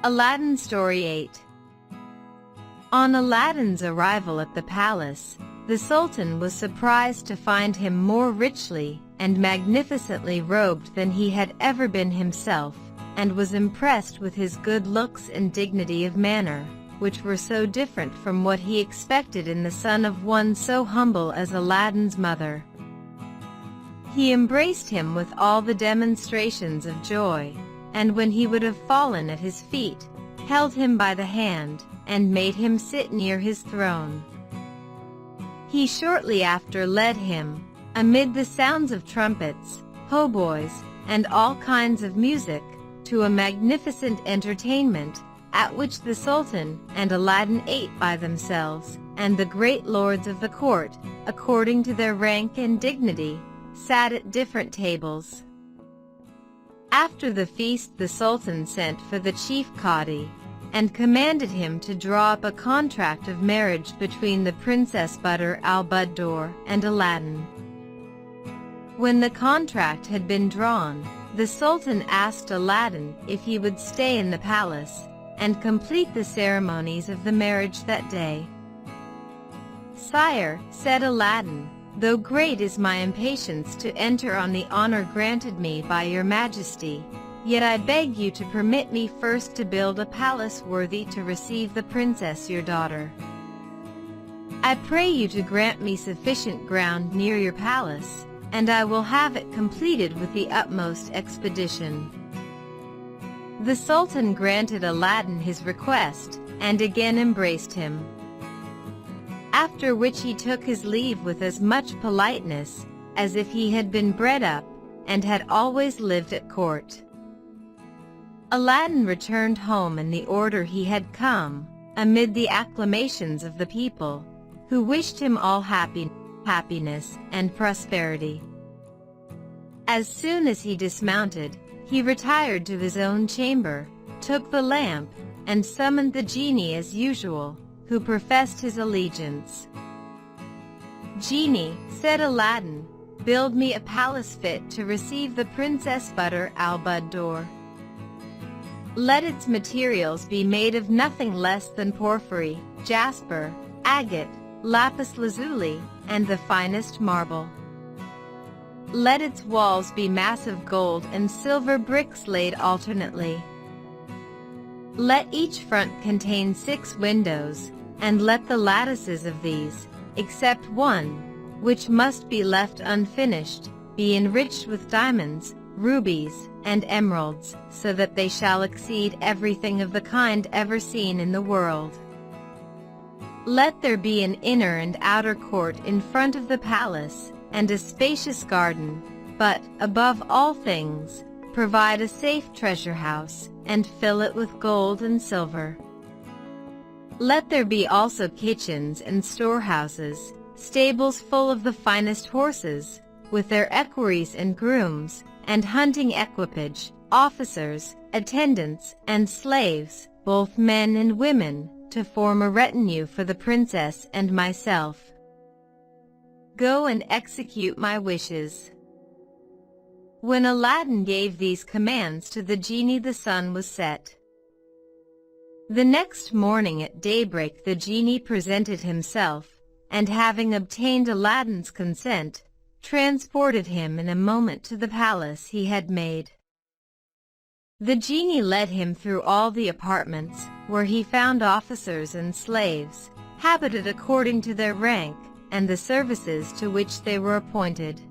Aladdin Story 8. On Aladdin's arrival at the palace, the Sultan was surprised to find him more richly and magnificently robed than he had ever been himself, and was impressed with his good looks and dignity of manner, which were so different from what he expected in the son of one so humble as Aladdin's mother. He embraced him with all the demonstrations of joy, and when he would have fallen at his feet, held him by the hand, and made him sit near his throne. He shortly after led him, amid the sounds of trumpets, hautboys, and all kinds of music, to a magnificent entertainment, at which the Sultan and Aladdin ate by themselves, and the great lords of the court, according to their rank and dignity, sat at different tables. After the feast the Sultan sent for the chief Qadi, and commanded him to draw up a contract of marriage between the Princess Badr al-Buddoor and Aladdin. When the contract had been drawn, the Sultan asked Aladdin if he would stay in the palace, and complete the ceremonies of the marriage that day. "Sire," said Aladdin, "though great is my impatience to enter on the honor granted me by your majesty, yet I beg you to permit me first to build a palace worthy to receive the princess your daughter. I pray you to grant me sufficient ground near your palace, and I will have it completed with the utmost expedition." The Sultan granted Aladdin his request, and again embraced him. After which he took his leave with as much politeness as if he had been bred up, and had always lived at court. Aladdin returned home in the order he had come, amid the acclamations of the people, who wished him all happiness and prosperity. As soon as he dismounted, he retired to his own chamber, took the lamp, and summoned the genie as usual, who professed his allegiance. "Genie," said Aladdin, "build me a palace fit to receive the Princess Badr al-Buddoor. Let its materials be made of nothing less than porphyry, jasper, agate, lapis lazuli, and the finest marble. Let its walls be massive gold and silver bricks laid alternately. Let each front contain 6 windows, and let the lattices of these, except one, which must be left unfinished, be enriched with diamonds, rubies, and emeralds, so that they shall exceed everything of the kind ever seen in the world. Let there be an inner and outer court in front of the palace, and a spacious garden, but, above all things, provide a safe treasure house, and fill it with gold and silver. Let there be also kitchens and storehouses, stables full of the finest horses, with their equerries and grooms, and hunting equipage, officers, attendants, and slaves, both men and women, to form a retinue for the princess and myself. Go and execute my wishes." When Aladdin gave these commands to the genie, the sun was set. The next morning at daybreak the genie presented himself, and having obtained Aladdin's consent, transported him in a moment to the palace he had made. The genie led him through all the apartments, where he found officers and slaves, habited according to their rank, and the services to which they were appointed.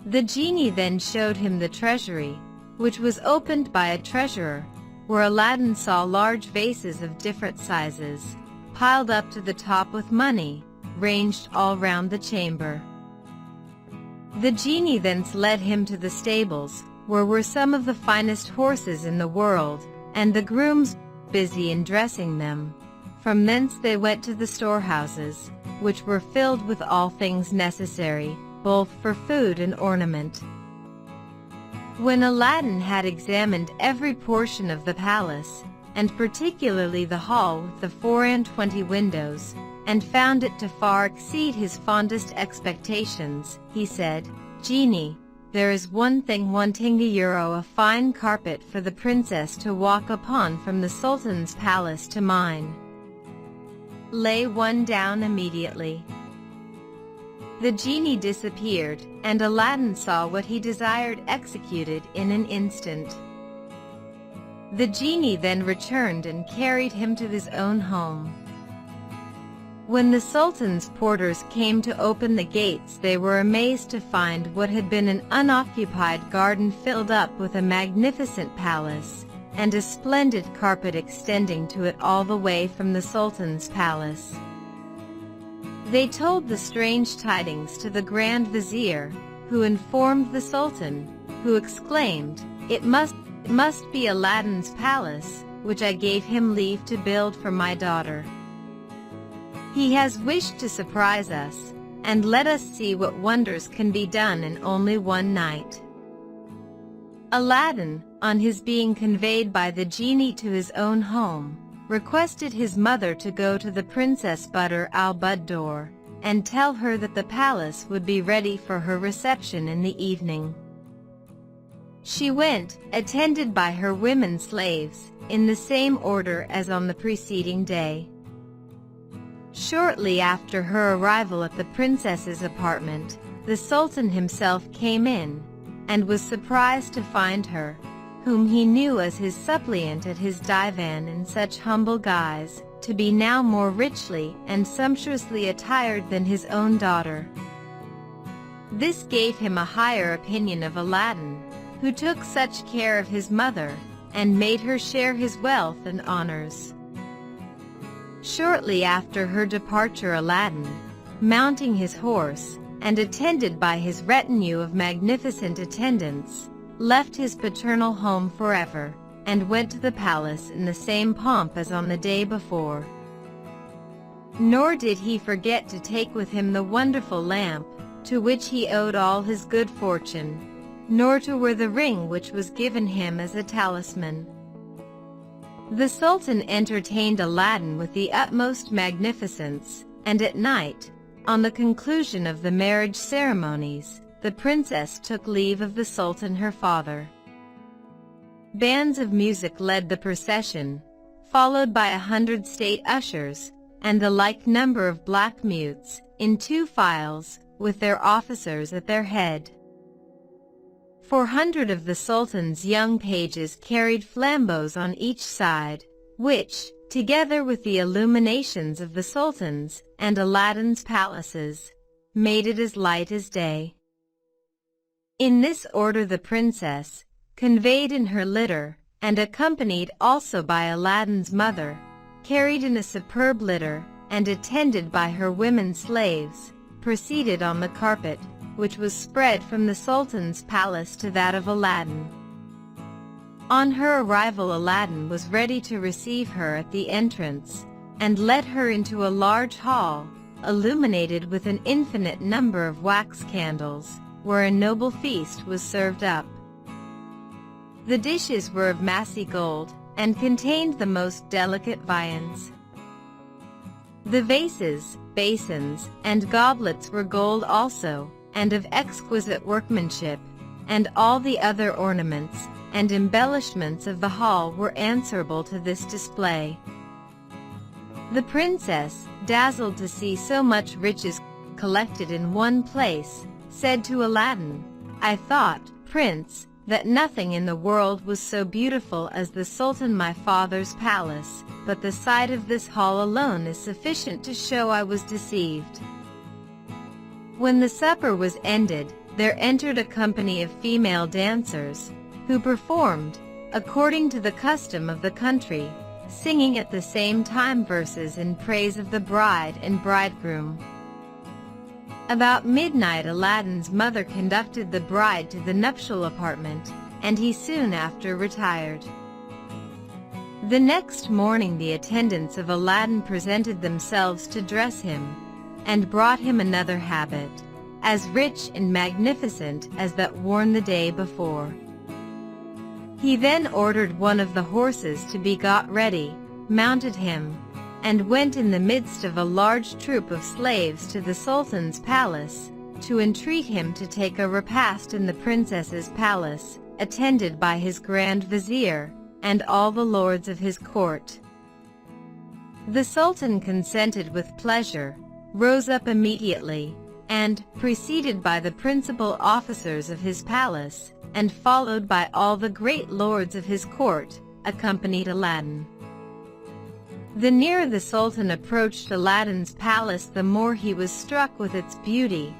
The genie then showed him the treasury, which was opened by a treasurer, where Aladdin saw large vases of different sizes, piled up to the top with money, ranged all round the chamber. The genie thence led him to the stables, where were some of the finest horses in the world, and the grooms busy in dressing them. From thence they went to the storehouses, which were filled with all things necessary, both for food and ornament. When Aladdin had examined every portion of the palace, and particularly the hall with the 24 windows, and found it to far exceed his fondest expectations, he said, "Genie, there is one thing wanting a fine carpet for the princess to walk upon from the sultan's palace to mine. Lay one down immediately." The genie disappeared, and Aladdin saw what he desired executed in an instant. The genie then returned and carried him to his own home. When the sultan's porters came to open the gates, they were amazed to find what had been an unoccupied garden filled up with a magnificent palace, and a splendid carpet extending to it all the way from the sultan's palace. They told the strange tidings to the Grand Vizier, who informed the Sultan, who exclaimed, It must be Aladdin's palace, which I gave him leave to build for my daughter. He has wished to surprise us, and let us see what wonders can be done in only one night." Aladdin, on his being conveyed by the genie to his own home, requested his mother to go to the Princess Badr al-Budur, and tell her that the palace would be ready for her reception in the evening. She went, attended by her women slaves, in the same order as on the preceding day. Shortly after her arrival at the princess's apartment, the Sultan himself came in, and was surprised to find her, whom he knew as his suppliant at his divan in such humble guise, to be now more richly and sumptuously attired than his own daughter. This gave him a higher opinion of Aladdin, who took such care of his mother, and made her share his wealth and honors. Shortly after her departure, Aladdin, mounting his horse, and attended by his retinue of magnificent attendants, left his paternal home forever, and went to the palace in the same pomp as on the day before. Nor did he forget to take with him the wonderful lamp, to which he owed all his good fortune, nor to wear the ring which was given him as a talisman. The Sultan entertained Aladdin with the utmost magnificence, and at night, on the conclusion of the marriage ceremonies, the princess took leave of the Sultan her father. Bands of music led the procession, followed by 100 state ushers, and the like number of black mutes, in 2 files, with their officers at their head. 400 of the Sultan's young pages carried flambeaux on each side, which, together with the illuminations of the Sultan's and Aladdin's palaces, made it as light as day. In this order the princess, conveyed in her litter, and accompanied also by Aladdin's mother, carried in a superb litter, and attended by her women slaves, proceeded on the carpet, which was spread from the Sultan's palace to that of Aladdin. On her arrival, Aladdin was ready to receive her at the entrance, and led her into a large hall, illuminated with an infinite number of wax candles, where a noble feast was served up. The dishes were of massy gold, and contained the most delicate viands. The vases, basins, and goblets were gold also, and of exquisite workmanship, and all the other ornaments and embellishments of the hall were answerable to this display. The princess, dazzled to see so much riches collected in one place, said to Aladdin, "I thought, Prince, that nothing in the world was so beautiful as the Sultan my father's palace, but the sight of this hall alone is sufficient to show I was deceived." When the supper was ended, there entered a company of female dancers, who performed, according to the custom of the country, singing at the same time verses in praise of the bride and bridegroom. About midnight Aladdin's mother conducted the bride to the nuptial apartment, and he soon after retired. The next morning the attendants of Aladdin presented themselves to dress him, and brought him another habit, as rich and magnificent as that worn the day before. He then ordered one of the horses to be got ready, mounted him, and went in the midst of a large troop of slaves to the Sultan's palace, to entreat him to take a repast in the princess's palace, attended by his grand vizier, and all the lords of his court. The Sultan consented with pleasure, rose up immediately, and, preceded by the principal officers of his palace, and followed by all the great lords of his court, accompanied Aladdin. The nearer the Sultan approached Aladdin's palace, the more he was struck with its beauty,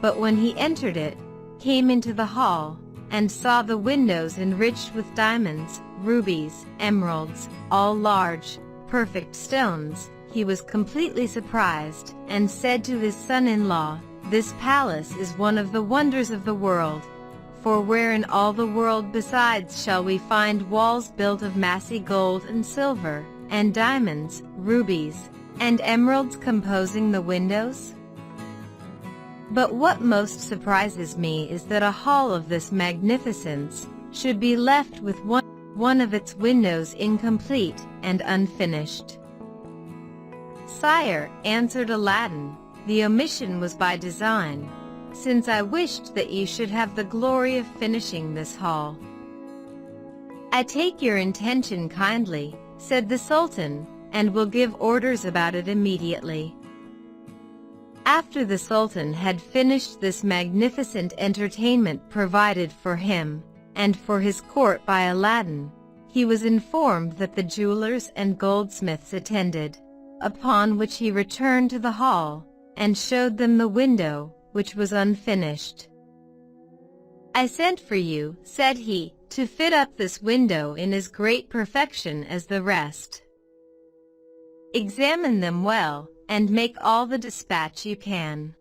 but when he entered it, came into the hall, and saw the windows enriched with diamonds, rubies, emeralds, all large, perfect stones, he was completely surprised, and said to his son-in-law, "This palace is one of the wonders of the world, for where in all the world besides shall we find walls built of massy gold and silver, and diamonds, rubies, and emeralds composing the windows? But what most surprises me is that a hall of this magnificence should be left with one of its windows incomplete and unfinished." "Sire," answered Aladdin, "the omission was by design, since I wished that you should have the glory of finishing this hall." "I take your intention kindly," said the Sultan, "and will give orders about it immediately." After the Sultan had finished this magnificent entertainment provided for him and for his court by Aladdin, he was informed that the jewelers and goldsmiths attended, upon which he returned to the hall, and showed them the window, which was unfinished. "I sent for you," said he, "to fit up this window in as great perfection as the rest. Examine them well, and make all the dispatch you can."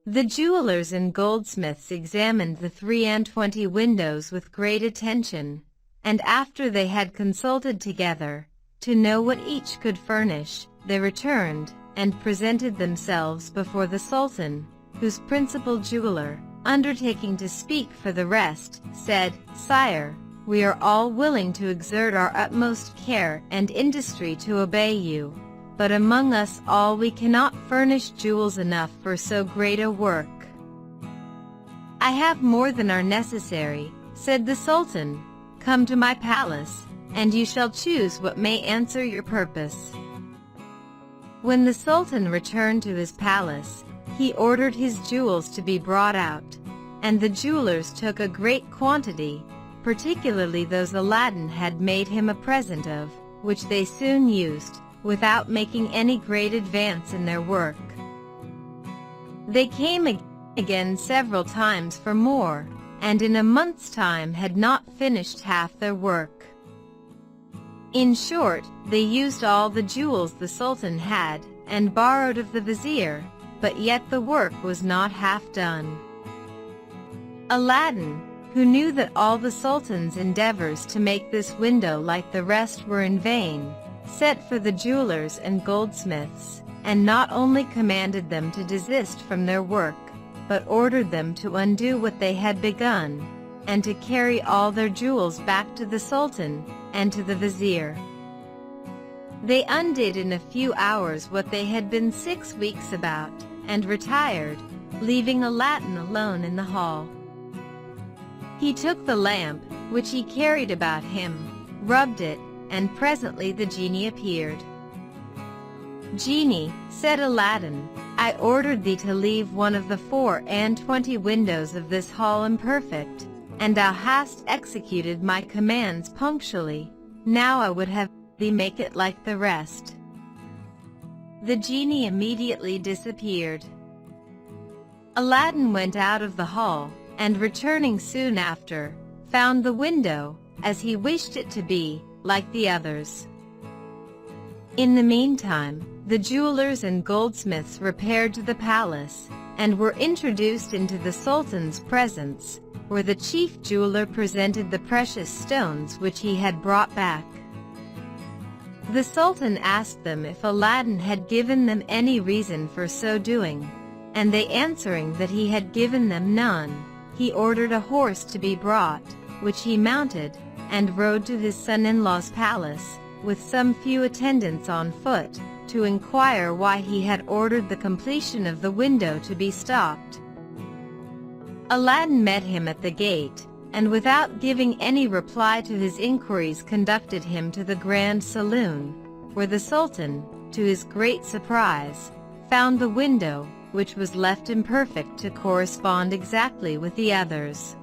The jewelers and goldsmiths examined the 23 windows with great attention, and after they had consulted together, to know what each could furnish, they returned, and presented themselves before the Sultan, whose principal jeweler, undertaking to speak for the rest, said, "Sire, we are all willing to exert our utmost care and industry to obey you, but among us all we cannot furnish jewels enough for so great a work." "I have more than are necessary," said the Sultan. "Come to my palace, and you shall choose what may answer your purpose." When the Sultan returned to his palace, he ordered his jewels to be brought out, and the jewelers took a great quantity, particularly those Aladdin had made him a present of, which they soon used, without making any great advance in their work. They came again several times for more, and in a month's time had not finished half their work. In short, they used all the jewels the Sultan had, and borrowed of the vizier, but yet the work was not half done. Aladdin, who knew that all the Sultan's endeavors to make this window like the rest were in vain, sent for the jewelers and goldsmiths, and not only commanded them to desist from their work, but ordered them to undo what they had begun, and to carry all their jewels back to the Sultan and to the vizier. They undid in a few hours what they had been 6 weeks about, and retired, leaving Aladdin alone in the hall. He took the lamp, which he carried about him, rubbed it, and presently the genie appeared. "Genie," said Aladdin, "I ordered thee to leave one of the 24 windows of this hall imperfect, and thou hast executed my commands punctually. Now I would have thee make it like the rest." The genie immediately disappeared. Aladdin went out of the hall, and returning soon after, found the window, as he wished it to be, like the others. In the meantime, the jewelers and goldsmiths repaired to the palace, and were introduced into the Sultan's presence, where the chief jeweler presented the precious stones which he had brought back. The Sultan asked them if Aladdin had given them any reason for so doing, and they answering that he had given them none, he ordered a horse to be brought, which he mounted, and rode to his son-in-law's palace, with some few attendants on foot, to inquire why he had ordered the completion of the window to be stopped. Aladdin met him at the gate, and without giving any reply to his inquiries conducted him to the grand saloon, where the Sultan, to his great surprise, found the window, which was left imperfect to correspond exactly with the others.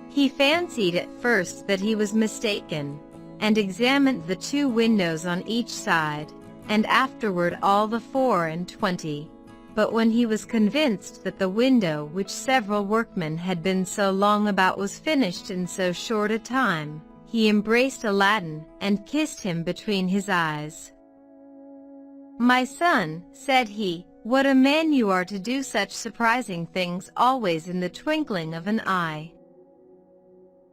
He fancied at first that he was mistaken, and examined the 2 windows on each side, and afterward all the 24. But when he was convinced that the window which several workmen had been so long about was finished in so short a time, he embraced Aladdin and kissed him between his eyes. "My son," said he, "what a man you are to do such surprising things always in the twinkling of an eye.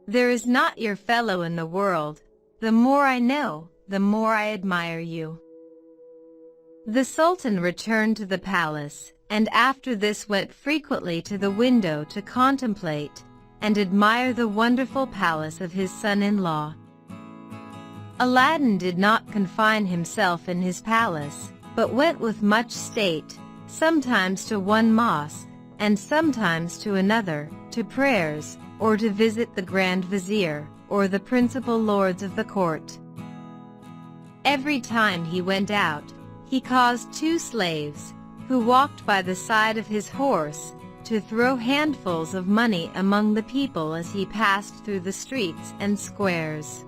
There is not your fellow in the world. The more I know, the more I admire you." The Sultan returned to the palace, and after this went frequently to the window to contemplate and admire the wonderful palace of his son-in-law. Aladdin did not confine himself in his palace, but went with much state, sometimes to one mosque, and sometimes to another, to prayers, or to visit the Grand Vizier, or the principal lords of the court. Every time he went out, he caused 2 slaves, who walked by the side of his horse, to throw handfuls of money among the people as he passed through the streets and squares.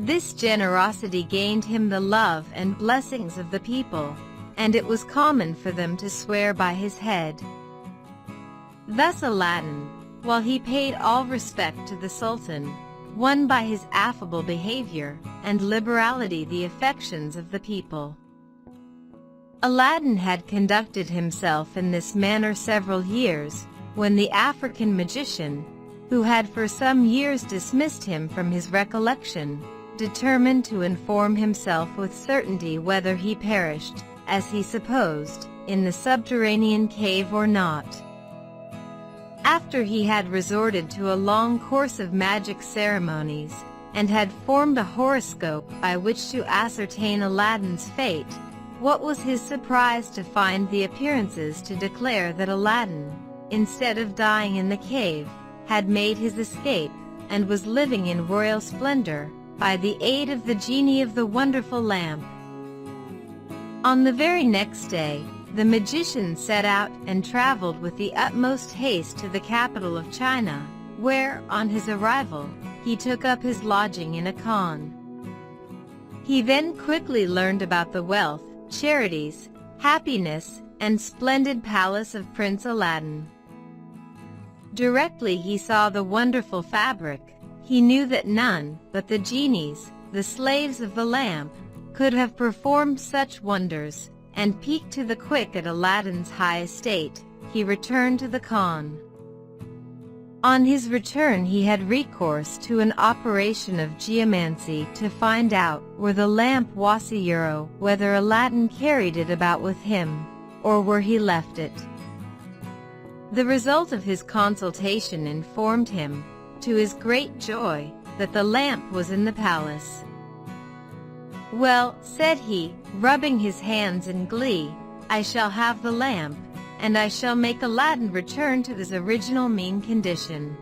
This generosity gained him the love and blessings of the people, and it was common for them to swear by his head. Thus Aladdin, while he paid all respect to the Sultan, won by his affable behavior and liberality the affections of the people. Aladdin had conducted himself in this manner several years, when the African magician, who had for some years dismissed him from his recollection, determined to inform himself with certainty whether he perished, as he supposed, in the subterranean cave or not. After he had resorted to a long course of magic ceremonies, and had formed a horoscope by which to ascertain Aladdin's fate, what was his surprise to find the appearances to declare that Aladdin, instead of dying in the cave, had made his escape, and was living in royal splendor, by the aid of the genie of the wonderful lamp. On the very next day, the magician set out and traveled with the utmost haste to the capital of China, where, on his arrival, he took up his lodging in a khan. He then quickly learned about the wealth, charities, happiness, and splendid palace of Prince Aladdin. Directly he saw the wonderful fabric, he knew that none but the genies, the slaves of the lamp, could have performed such wonders, and piqued to the quick at Aladdin's high estate, he returned to the khan. On his return he had recourse to an operation of geomancy to find out where the lamp was, whether Aladdin carried it about with him, or where he left it. The result of his consultation informed him, to his great joy, that the lamp was in the palace. "Well," said he, rubbing his hands in glee, "I shall have the lamp, and I shall make Aladdin return to his original mean condition."